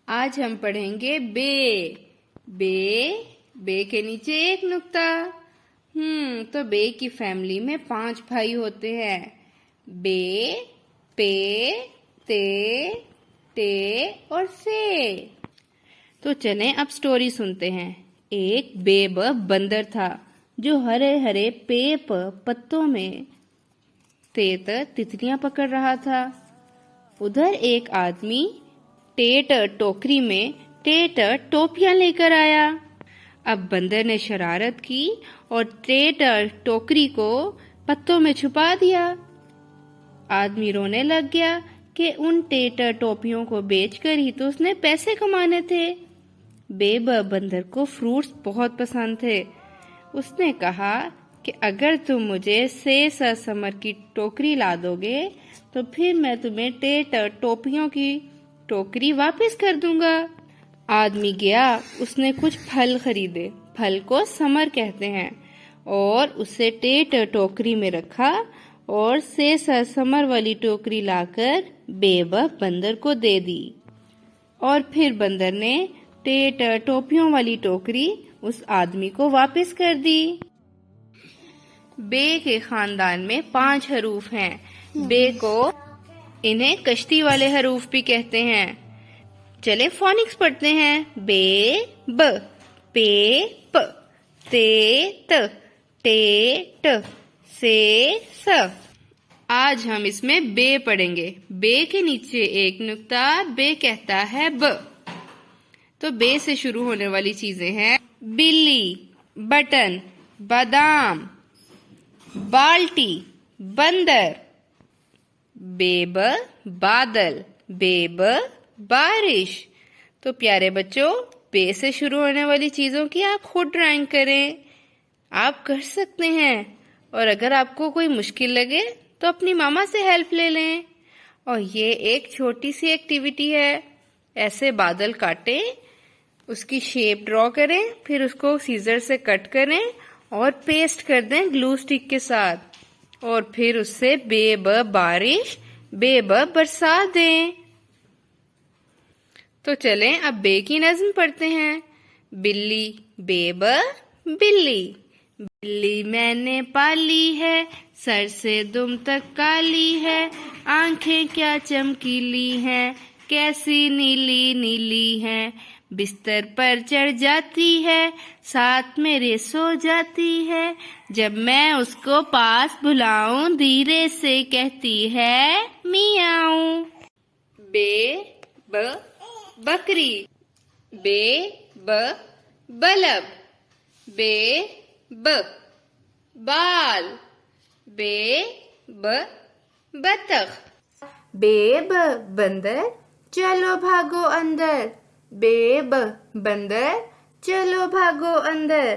آج ہم پڑھیں گے بے بے بے کے نیچے ایک نقطہ۔ تو بے کی فیملی میں 5 بھائی ہوتے ہیں، بے، پے، تے، ٹے اور سے۔ تو چلیں اب سٹوری سنتے ہیں۔ ایک بے بندر تھا جو ہرے ہرے پیپ پتوں میں تتلیاں پکڑ رہا تھا۔ ادھر ایک آدمی ٹیٹ ٹوکری میں ٹیٹ ٹوپیاں لے کر آیا۔ اب بندر نے شرارت کی اور ٹیٹ ٹوکری کو پتوں میں چھپا دیا۔ آدمی رونے لگ گیا کہ ان ٹیٹ ٹوپیوں کو بیچ کر ہی تو اس نے پیسے کمانے تھے۔ بے بندر کو فروٹس بہت پسند تھے۔ اس نے کہا کہ اگر تم مجھے سمر کی ٹوکری لا دو گے تو پھر میں تمہیں ٹیٹ ٹوپیوں کی ٹوکری واپس کر دوں گا۔ آدمی گیا، اس نے کچھ پھل خریدے، پھل کو سمر کہتے ہیں، اور اسے ٹیٹ ٹوکری میں رکھا اور سمر والی ٹوکری لا کر بے بندر کو دے دی۔ اور پھر بندر نے ٹیٹ ٹوپیوں والی ٹوکری اس آدمی کو واپس کر دی۔ بے کے خاندان میں 5 حروف ہیں۔ بے کو انہیں کشتی والے حروف بھی کہتے ہیں۔ چلے فونکس پڑھتے ہیں۔ بے ب، پے پ، تے ت، ٹے ٹ، سے س۔ آج ہم اس میں بے پڑھیں گے۔ بے کے نیچے ایک نقطہ، بے کہتا ہے ب۔ تو بے سے شروع ہونے والی چیزیں ہیں بلی، بٹن، بادام، بالٹی، بندر۔ بے بادل، بے بارش۔ تو پیارے بچوں، بے سے شروع ہونے والی چیزوں کی آپ خود ڈرائنگ کریں۔ آپ کر سکتے ہیں، اور اگر آپ کو کوئی مشکل لگے تو اپنی ماما سے ہیلپ لے لیں۔ اور یہ ایک چھوٹی سی ایکٹیویٹی ہے۔ ایسے بادل کاٹیں، اس کی شیپ ڈرا کریں، پھر اس کو سیزر سے کٹ کریں اور پیسٹ کر دیں گلو سٹک کے ساتھ، اور پھر اس سے بے بارش، بے برسات دیں۔ تو چلیں اب بے کی نظم پڑھتے ہیں۔ بلی، بے بلی، بلی میں نے پالی ہے، سر سے دم تک کالی ہے، آنکھیں کیا چمکیلی ہیں، کیسی نیلی نیلی ہیں، بستر پر چڑھ جاتی ہے، ساتھ میرے سو جاتی ہے، جب میں اس کو پاس بلاؤں دھیرے سے کہتی ہے میاؤں۔ بے بکری، بے بلب، بے بال، بے بطخ۔ بے بندر، چلو بھاگو اندر، بے بندر، چلو بھاگو اندر،